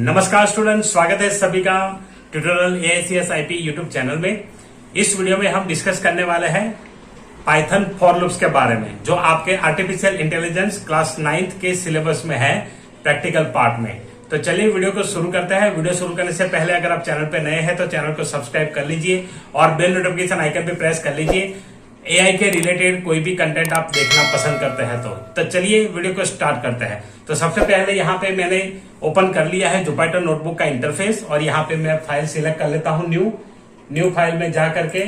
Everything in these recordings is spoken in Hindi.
नमस्कार स्टूडेंट, स्वागत है सभी का ट्यूटोरियल एआईसीएस आईपी यूट्यूब चैनल में। इस वीडियो में हम डिस्कस करने वाले हैं पाइथन फॉर लूप्स के बारे में, जो आपके आर्टिफिशियल इंटेलिजेंस क्लास 9th के सिलेबस में है प्रैक्टिकल पार्ट में। तो चलिए वीडियो को शुरू करते हैं। वीडियो शुरू करने से पहले अगर आप चैनल पे नए हैं तो चैनल को सब्सक्राइब कर लीजिए और बेल नोटिफिकेशन आइकन पे प्रेस कर लीजिए। एआई के रिलेटेड कोई भी कंटेंट आप देखना पसंद करते हैं तो चलिए वीडियो को स्टार्ट करते हैं। तो सबसे पहले यहाँ पे मैंने ओपन कर लिया है जुपिटर नोटबुक का इंटरफेस और यहाँ पे मैं फाइल सिलेक्ट कर लेता हूँ। न्यू फाइल में जा करके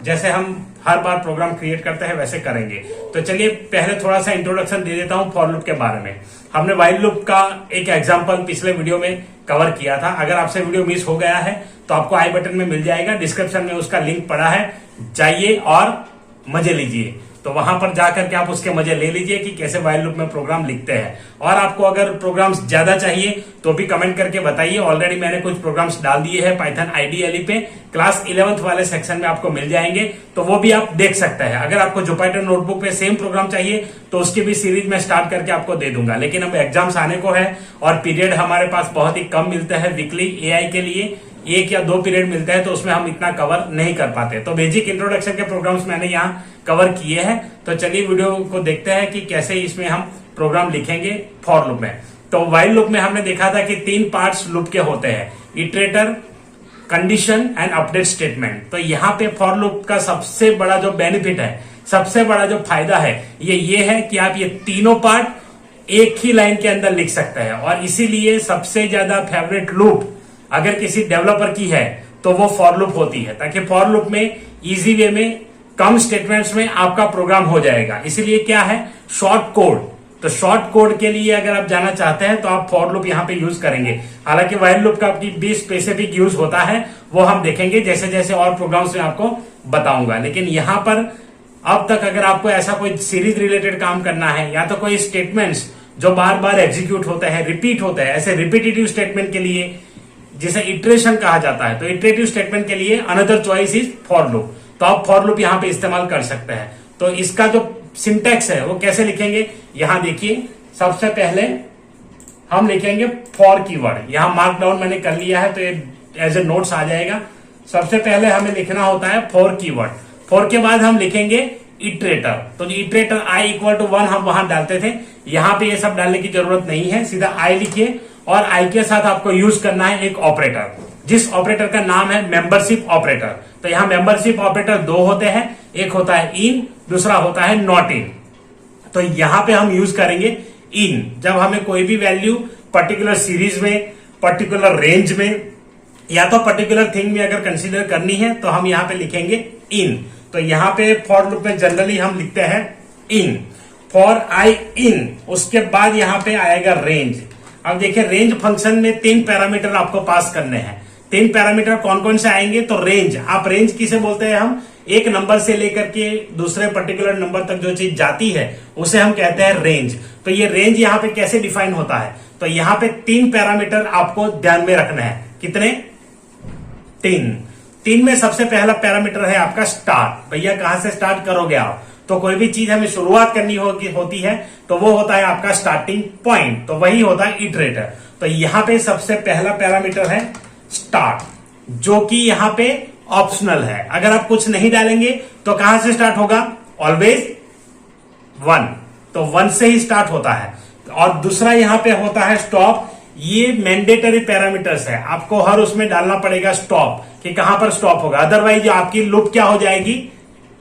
जैसे हम हर बार प्रोग्राम क्रिएट करते हैं वैसे करेंगे। तो चलिए पहले थोड़ा सा इंट्रोडक्शन दे देता हूँ फॉर लूप के बारे में। हमने व्हाइल लूप का एक एग्जांपल पिछले वीडियो में कवर किया था। अगर आपसे वीडियो मिस हो गया है तो आपको आई बटन में मिल जाएगा, डिस्क्रिप्शन में उसका लिंक पड़ा है, जाइए और मजे लीजिए। तो वहां पर जाकर के आप उसके मजे ले लीजिए कि कैसे व्हाइल लूप में प्रोग्राम लिखते हैं। और आपको अगर प्रोग्राम्स ज्यादा चाहिए तो भी कमेंट करके बताइए। ऑलरेडी मैंने कुछ प्रोग्राम्स डाल दिए हैं पाइथन आईडीएलई पे, क्लास 11th वाले सेक्शन में आपको मिल जाएंगे, तो वो भी आप देख सकते हैं। अगर आपको जुपिटर नोटबुक पे सेम प्रोग्राम चाहिए तो उसकी भी सीरीज में स्टार्ट करके आपको दे दूंगा। लेकिन अब एग्जाम्स आने को है और पीरियड हमारे पास बहुत ही कम मिलता है वीकली एआई के लिए, 1 या 2 पीरियड मिलते हैं, तो उसमें हम इतना कवर नहीं कर पाते। तो बेसिक इंट्रोडक्शन के प्रोग्राम्स मैंने यहाँ कवर किए हैं। तो चलिए वीडियो को देखते हैं कि कैसे इसमें हम प्रोग्राम लिखेंगे फॉर लूप में। तो व्हाइल लूप में हमने देखा था कि 3 पार्ट्स लूप के होते हैं, iterator, condition and update statement. तो यहाँ पे फॉर लूप का सबसे बड़ा जो बेनिफिट है, सबसे बड़ा जो फायदा है ये है कि आप ये तीनों पार्ट एक ही लाइन के अंदर लिख सकते हैं। और इसीलिए सबसे ज्यादा फेवरेट लूप अगर किसी डेवलपर की है तो वो फॉर लूप होती है, ताकि फॉर लूप में इजी वे में कम स्टेटमेंट्स में आपका प्रोग्राम हो जाएगा। इसीलिए क्या है, शॉर्ट कोड। तो शॉर्ट कोड के लिए अगर आप जाना चाहते हैं तो आप फॉर लूप यहाँ पे यूज करेंगे। हालांकि व्हाइल लूप का भी स्पेसिफिक यूज होता है, वो हम देखेंगे जैसे जैसे और प्रोग्राम्स में आपको बताऊंगा। लेकिन यहाँ पर अब तक अगर आपको ऐसा कोई सीरीज रिलेटेड काम करना है या तो कोई स्टेटमेंट्स जो बार बार एग्जीक्यूट होते हैं, रिपीट होते हैं, ऐसे रिपीटेटिव स्टेटमेंट के लिए जिसे इटरेशन कहा जाता है, तो इटरेटिव स्टेटमेंट के लिए another choice is for loop. तो आप फॉर लूप यहाँ पे इस्तेमाल कर सकते हैं। तो इसका जो सिंटैक्स है वो कैसे लिखेंगे, यहां देखिए। सबसे पहले हम लिखेंगे फॉर कीवर्ड। यहां मार्क डाउन मैंने कर लिया है तो ये एज ए नोट्स आ जाएगा। सबसे पहले हमें लिखना होता है फॉर कीवर्ड। फॉर के बाद हम लिखेंगे इटरेटर। तो इटरेटर i = 1 हम वहां डालते थे, यहां पे ये सब डालने की जरूरत नहीं है, सीधा i लिखिए। और i के साथ आपको यूज करना है एक ऑपरेटर, जिस ऑपरेटर का नाम है मेंबरशिप ऑपरेटर। तो यहां मेंबरशिप ऑपरेटर 2 होते हैं, एक होता है इन, दूसरा होता है नॉट इन। तो यहां पे हम यूज करेंगे इन जब हमें कोई भी वैल्यू पर्टिकुलर सीरीज में, पर्टिकुलर रेंज में या तो पर्टिकुलर थिंग में अगर कंसीडर करनी है तो हम यहां पे लिखेंगे इन। तो यहां पे फॉर लूप में जनरली हम लिखते हैं इन, फॉर आई इन। उसके बाद यहां पे आएगा रेंज। अब देखिए रेंज फंक्शन में 3 पैरामीटर आपको पास करने हैं। 3 पैरामीटर कौन कौन से आएंगे, तो रेंज। आप रेंज किसे बोलते हैं, हम एक नंबर से लेकर के दूसरे पर्टिकुलर नंबर तक जो चीज जाती है उसे हम कहते हैं रेंज। तो ये रेंज यहाँ पे कैसे डिफाइन होता है, तो यहाँ पे 3 पैरामीटर आपको ध्यान में रखना है। कितने, 3 में सबसे पहला पैरामीटर है आपका स्टार्ट। भैया कहां से स्टार्ट करोगे आप, तो कोई भी चीज हमें शुरुआत करनी होती है तो वो होता है आपका स्टार्टिंग पॉइंट, तो वही होता है इटरेटर। तो यहां पे सबसे पहला पैरामीटर है स्टार्ट, जो कि यहां पे ऑप्शनल है। अगर आप कुछ नहीं डालेंगे तो कहां से स्टार्ट होगा, ऑलवेज 1, तो 1 से ही स्टार्ट होता है। और दूसरा यहां पे होता है स्टॉप। ये मैंडेटरी पैरामीटर्स है, आपको हर उसमें डालना पड़ेगा स्टॉप, कि कहां पर स्टॉप होगा। अदरवाइज आपकी लूप क्या हो जाएगी,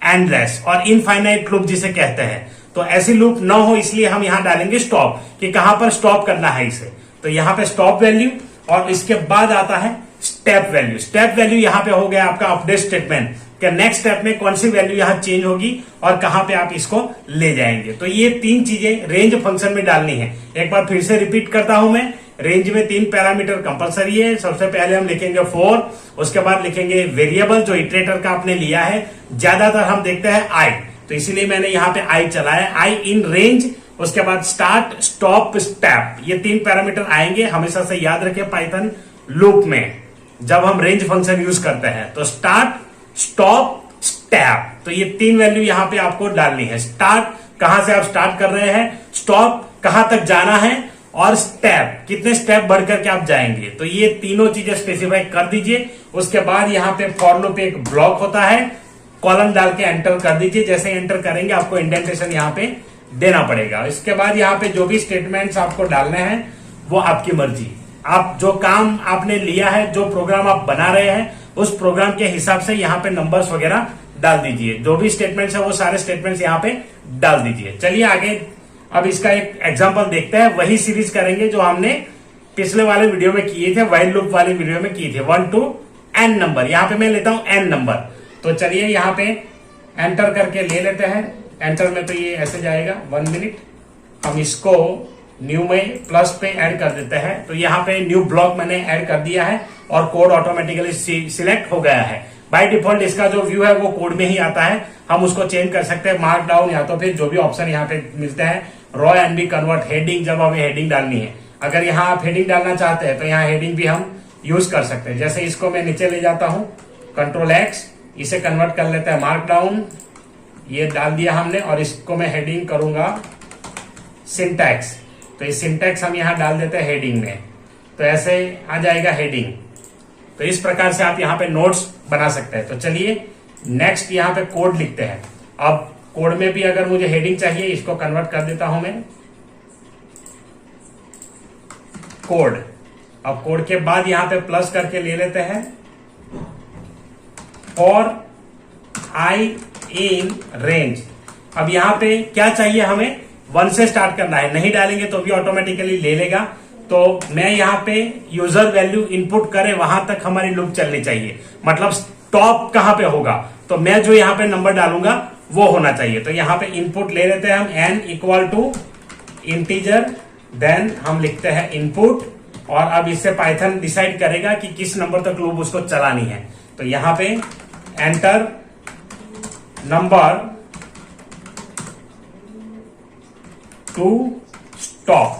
एंडलेस और इनफाइनाइट लूप जिसे कहते हैं। तो ऐसी लूप ना हो इसलिए हम यहां डालेंगे स्टॉप, कि कहां पर स्टॉप करना है इसे। तो यहां पे स्टॉप वैल्यू और इसके बाद आता है स्टेप वैल्यू। स्टेप वैल्यू यहां पे हो गया आपका अपडेट स्टेटमेंट, कि नेक्स्ट स्टेप में कौन सी वैल्यू यहां चेंज होगी और कहां पे आप इसको ले जाएंगे। तो ये 3 चीजें रेंज फंक्शन में डालनी है। एक बार फिर से रिपीट करता हूं मैं, रेंज में 3 पैरामीटर कंपलसरी है। सबसे पहले हम लिखेंगे फॉर, उसके बाद लिखेंगे वेरिएबल जो इटरेटर का आपने लिया है। ज्यादातर हम देखते हैं आई, तो इसीलिए मैंने यहाँ पे आई चलाया, आई इन रेंज। उसके बाद स्टार्ट, स्टॉप, स्टेप, ये 3 पैरामीटर आएंगे। हमेशा से याद रखें पाइथन लूप में जब हम रेंज फंक्शन यूज करते हैं तो स्टार्ट, स्टॉप, स्टेप, तो ये 3 वैल्यू यहां पे आपको डालनी है। स्टार्ट कहां से आप स्टार्ट कर रहे हैं, स्टॉप कहां तक जाना है, और स्टेप, कितने स्टेप बढ़ करके आप जाएंगे। तो ये तीनों चीजें स्पेसिफाई कर दीजिए। उसके बाद यहाँ पे फॉर लूप एक ब्लॉक होता है, कॉलम डाल के एंटर कर दीजिए। जैसे एंटर करेंगे आपको इंडेंटेशन यहाँ पे देना पड़ेगा। इसके बाद यहाँ पे जो भी स्टेटमेंट्स आपको डालने हैं वो आपकी मर्जी, आप जो काम आपने लिया है, जो प्रोग्राम आप बना रहे हैं, उस प्रोग्राम के हिसाब से यहाँ पे नंबर्स वगैरह डाल दीजिए। जो भी स्टेटमेंट्स है वो सारे स्टेटमेंट्स यहाँ पे डाल दीजिए। चलिए आगे अब इसका एक एग्जांपल देखते हैं। वही सीरीज करेंगे जो हमने पिछले वाले वीडियो में किए थे, व्हाइल लूप वाली वीडियो में किए थे, 1 to n नंबर। यहाँ पे मैं लेता हूं n नंबर। तो चलिए यहाँ पे एंटर करके ले लेते हैं। एंटर में तो ये ऐसे जाएगा, 1 मिनट। हम इसको न्यू में प्लस पे ऐड कर देते हैं। तो यहाँ पे न्यू ब्लॉक मैंने ऐड कर दिया है और कोड ऑटोमेटिकली सिलेक्ट हो गया है। बाय डिफॉल्ट इसका जो व्यू है वो कोड में ही आता है, हम उसको चेंज कर सकते हैं मार्क डाउन या तो फिर जो भी ऑप्शन यहाँ पे मिलते हैं, row and B convert heading, जब हमें हेडिंग डालनी है। अगर यहाँ आप हेडिंग डालना चाहते हैं तो यहाँ हेडिंग भी हम यूज कर सकते हैं। जैसे इसको मैं नीचे ले जाता हूँ, Ctrl+X, इसे कन्वर्ट कर लेते हैं मार्क डाउन, ये डाल दिया हमने। और इसको मैं हेडिंग करूंगा सिंटैक्स, तो इस सिंटैक्स हम यहाँ डाल देते हैं हेडिंग में, तो ऐसे आ जाएगा हेडिंग। तो इस प्रकार से आप यहाँ पे नोट्स बना सकते हैं। तो चलिए नेक्स्ट यहाँ पे कोड लिखते हैं। अब कोड में भी अगर मुझे हेडिंग चाहिए, इसको कन्वर्ट कर देता हूं मैं कोड। अब कोड के बाद यहाँ पे प्लस करके ले लेते हैं फॉर आई इन रेंज। अब यहाँ पे क्या चाहिए, हमें 1 से स्टार्ट करना है, नहीं डालेंगे तो भी ऑटोमेटिकली ले लेगा। तो मैं यहाँ पे यूजर वैल्यू इनपुट करे वहां तक हमारी लूप चलनी चाहिए, मतलब स्टॉप कहां पे होगा, तो मैं जो यहाँ पे नंबर डालूंगा वो होना चाहिए। तो यहाँ पे इनपुट ले लेते हैं हम n equal to integer, then हम लिखते हैं इनपुट। और अब इससे पाइथन डिसाइड करेगा कि किस नंबर तक लूप उसको चलानी है। तो यहाँ पे एंटर नंबर टू स्टॉप।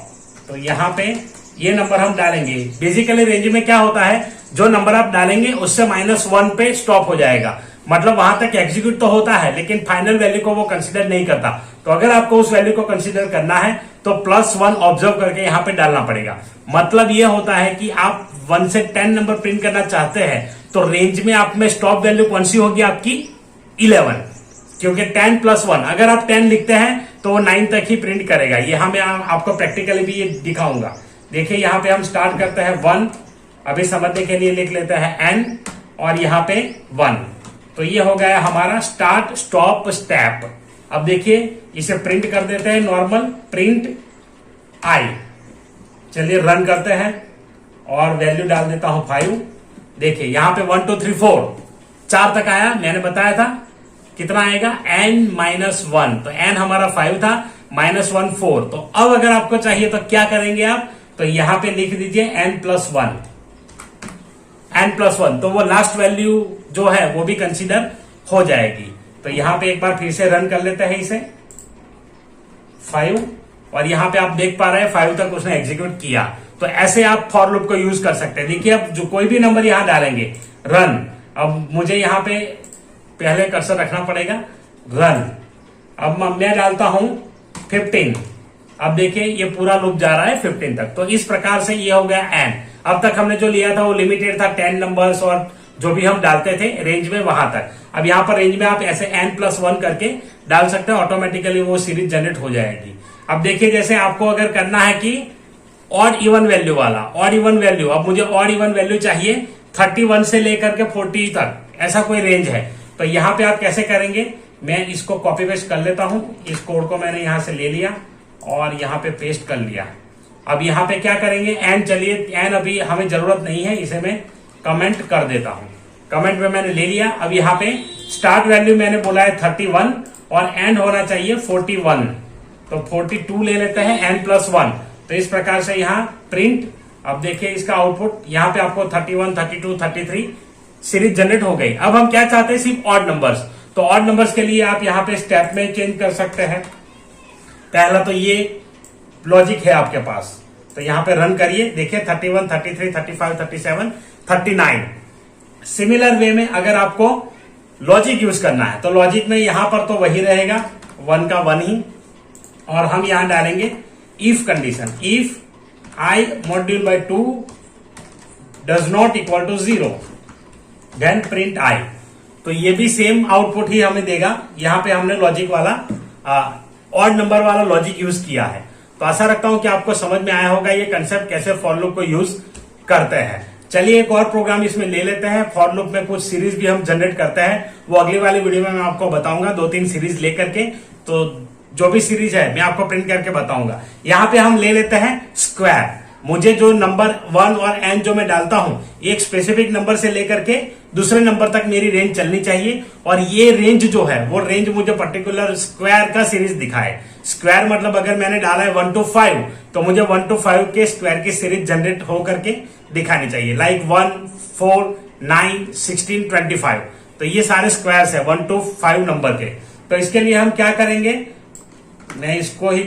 तो यहाँ पे ये नंबर हम डालेंगे। बेसिकली रेंज में क्या होता है, जो नंबर आप डालेंगे उससे -1 पे स्टॉप हो जाएगा, मतलब वहां तक एग्जीक्यूट तो होता है लेकिन फाइनल वैल्यू को वो कंसीडर नहीं करता। तो अगर आपको उस वैल्यू को कंसीडर करना है तो +1 ऑब्जर्व करके यहाँ पे डालना पड़ेगा। मतलब ये होता है कि आप 1 से 10 नंबर प्रिंट करना चाहते हैं तो रेंज में आप में स्टॉप वैल्यू कौन सी होगी, आपकी 11, क्योंकि 10 + 1, अगर आप 10 लिखते हैं तो वो 9 तक ही प्रिंट करेगा। यहाँ मैं आपको प्रैक्टिकली भी ये दिखाऊंगा। देखिए यहाँ पे हम स्टार्ट करते हैं 1, अभी समझने के लिए लिख लेते हैं n और यहाँ पे 1। तो ये हो गया हमारा स्टार्ट स्टॉप स्टेप। अब देखिए इसे प्रिंट कर देते हैं, नॉर्मल प्रिंट आई। चलिए रन करते हैं और वैल्यू डाल देता हूं 5। देखिए यहाँ पे 1 2 3 4 4 तक आया, मैंने बताया था कितना आएगा n-1। तो n हमारा 5 था, -1 4। तो अब अगर आपको चाहिए तो क्या करेंगे आप, तो यहां पे लिख दीजिए n+1, n+1। तो वो लास्ट वैल्यू जो है वो भी कंसीडर हो जाएगी। तो यहां पे एक बार फिर से रन कर लेते हैं इसे 5, और यहां पे आप देख पा रहे हैं 5 तक उसने एग्जीक्यूट किया। तो ऐसे आप फॉर लूप को यूज कर सकते हैं। देखिए अब जो कोई भी नंबर यहां डालेंगे, रन। अब मुझे यहां पे पहले कर्सर रखना पड़ेगा, रन। अब मैं डालता हूं 15। अब देखिए ये पूरा लूप जा रहा है 15 तक। तो इस प्रकार से ये हो गया n। अब तक हमने जो लिया था वो लिमिटेड था 10 नंबर्स और जो भी हम डालते थे रेंज में वहां तक। अब यहाँ पर रेंज में आप ऐसे n+1 करके डाल सकते हैं, ऑटोमेटिकली वो सीरीज जनरेट हो जाएगी। अब देखिए जैसे आपको अगर करना है कि ऑड इवन वैल्यू वाला, ऑड इवन वैल्यू, अब मुझे ऑड इवन वैल्यू चाहिए 31 से लेकर के 40 तक, ऐसा कोई रेंज है। तो यहाँ पे आप कैसे करेंगे, मैं इसको कॉपी पेस्ट कर लेता हूं। इस कोड को मैंने यहां से ले लिया और यहाँ पे पेस्ट कर लिया। अब यहाँ पे क्या करेंगे, एन, चलिए एन अभी हमें जरूरत नहीं है, इसे मैं कमेंट कर देता हूं। कमेंट में मैंने ले लिया। अब यहाँ पे स्टार्ट वैल्यू मैंने बोला है 31 और एंड होना चाहिए 41। तो 42 ले लेते हैं n+1। तो इस प्रकार से यहाँ प्रिंट। अब देखिए इसका आउटपुट, यहाँ पे आपको 31, 32, 33 सीरीज जनरेट हो गई। अब हम क्या चाहते हैं, सिर्फ ऑड नंबर्स। तो ऑड नंबर्स के लिए आप यहाँ पे स्टेप में चेंज कर सकते हैं। पहला तो ये लॉजिक है आपके पास, तो यहाँ पे रन करिए। देखिए 31, 33, 35, 37, 39। सिमिलर वे में अगर आपको लॉजिक यूज करना है तो लॉजिक में यहां पर तो वही रहेगा, 1 का 1 ही। और हम यहां डालेंगे if condition, if I module by 2 does not equal to 0, then print I। तो ये भी सेम आउटपुट ही हमें देगा। यहां पे हमने लॉजिक वाला ऑड नंबर वाला लॉजिक यूज किया है। तो आशा रखता हूं कि आपको समझ में आया होगा ये कंसेप्ट कैसे फॉर लूप को यूज करते हैं। चलिए एक और प्रोग्राम इसमें ले लेते हैं। फॉर लूप में कुछ सीरीज भी हम जनरेट करते हैं, वो अगली वाली वीडियो में मैं आपको बताऊंगा, 2-3 सीरीज लेकर के। तो जो भी सीरीज है मैं आपको प्रिंट करके बताऊंगा। यहां पे हम ले लेते हैं स्क्वायर। मुझे जो नंबर 1 और n जो मैं डालता हूं, एक स्पेसिफिक नंबर से लेकर के दूसरे नंबर तक मेरी रेंज चलनी चाहिए, और ये रेंज जो है वो रेंज मुझे पर्टिकुलर स्क्वायर का सीरीज दिखाए। स्क्वायर मतलब अगर मैंने डाला है 1 to 5, तो मुझे 1 to 5 के स्क्वायर की सीरीज जनरेट हो करके दिखानी चाहिए, लाइक 1, 4, 9, 16, 25। तो ये सारे स्क्वायर्स है 1 to 5 नंबर के। तो इसके लिए हम क्या करेंगे, मैं इसको ही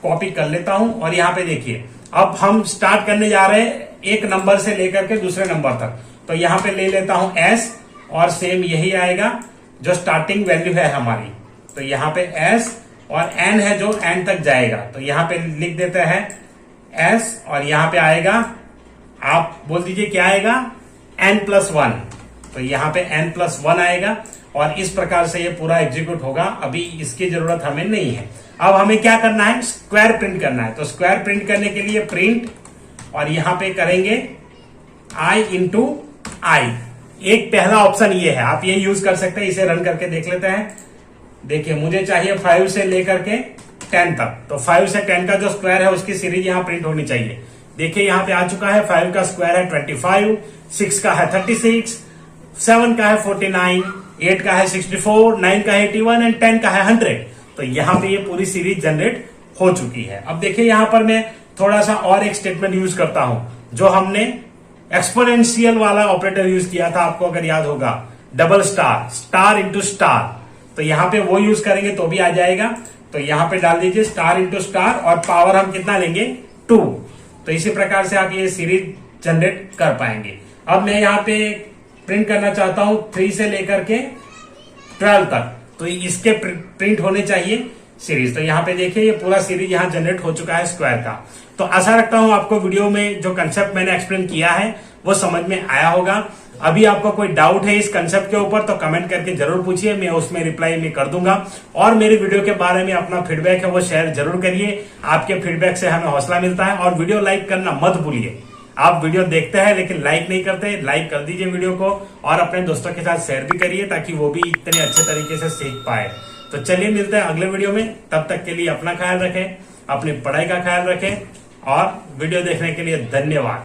कॉपी कर लेता हूं, और यहां पे देखिए अब हम स्टार्ट करने जा रहे हैं एक नंबर से लेकर के दूसरे नंबर तक। तो यहां पे ले लेता हूं S, और सेम यही आएगा जो स्टार्टिंग वैल्यू है हमारी। तो यहां पे S, और N है जो N तक जाएगा। तो यहां पे लिख देते हैं S, और यहां पे आएगा, आप बोल दीजिए क्या आएगा, N+1। तो यहां पे N+1 आएगा, और इस प्रकार से ये पूरा एग्जीक्यूट होगा। अभी इसकी जरूरत हमें नहीं है। अब हमें क्या करना है, स्क्वायर प्रिंट करना है। तो स्क्वायर प्रिंट करने के लिए प्रिंट, और यहां पे करेंगे I into I। एक पहला ऑप्शन ये है, आप ये यूज कर सकते हैं। इसे रन करके देख लेते हैं। देखिए मुझे चाहिए 5 से लेकर के 10 तक। तो 5 से 10 का जो स्क्वायर है उसकी सीरीज यहां प्रिंट होनी चाहिए। देखिए यहां पे आ चुका है। 5 का स्क्वायर है 25, 6 का है 36, 7 का है 49, 8 का है 64, 9 का है 81 एंड 10 का है 100। तो यहां पे ये पूरी सीरीज जनरेट हो चुकी है। अब देखिए यहां पर मैं थोड़ा सा और एक स्टेटमेंट यूज करता हूं, जो हमने एक्सपोनेंशियल वाला ऑपरेटर यूज किया था, आपको अगर याद होगा, double star, star into star. तो यहां पे वो यूज करेंगे तो भी आ जाएगा। तो यहां पे डाल दीजिए स्टार इंटू स्टार, और पावर हम कितना लेंगे, 2। तो इसी प्रकार से आप ये सीरीज जनरेट कर पाएंगे। अब मैं यहां पे प्रिंट करना चाहता हूं 3 से लेकर के 12 तक। तो इसके प्रिंट होने चाहिए सीरीज। तो यहाँ पे देखिए ये पूरा सीरीज यहाँ जनरेट हो चुका है स्क्वायर का। तो आशा रखता हूं आपको वीडियो में जो कंसेप्ट मैंने एक्सप्लेन किया है वो समझ में आया होगा। अभी आपको कोई डाउट है इस कंसेप्ट के ऊपर तो कमेंट करके जरूर पूछिए, मैं उसमें रिप्लाई में कर दूंगा। और मेरी वीडियो के बारे में अपना फीडबैक है वो शेयर जरूर करिए। आपके फीडबैक से हमें हौसला मिलता है। और वीडियो लाइक करना मत भूलिए। आप वीडियो देखते हैं लेकिन लाइक नहीं करते, लाइक कर दीजिए वीडियो को, और अपने दोस्तों के साथ शेयर भी करिए ताकि वो भी इतने अच्छे तरीके से सीख पाए। तो चलिए मिलते हैं अगले वीडियो में। तब तक के लिए अपना ख्याल रखें, अपनी पढ़ाई का ख्याल रखें, और वीडियो देखने के लिए धन्यवाद।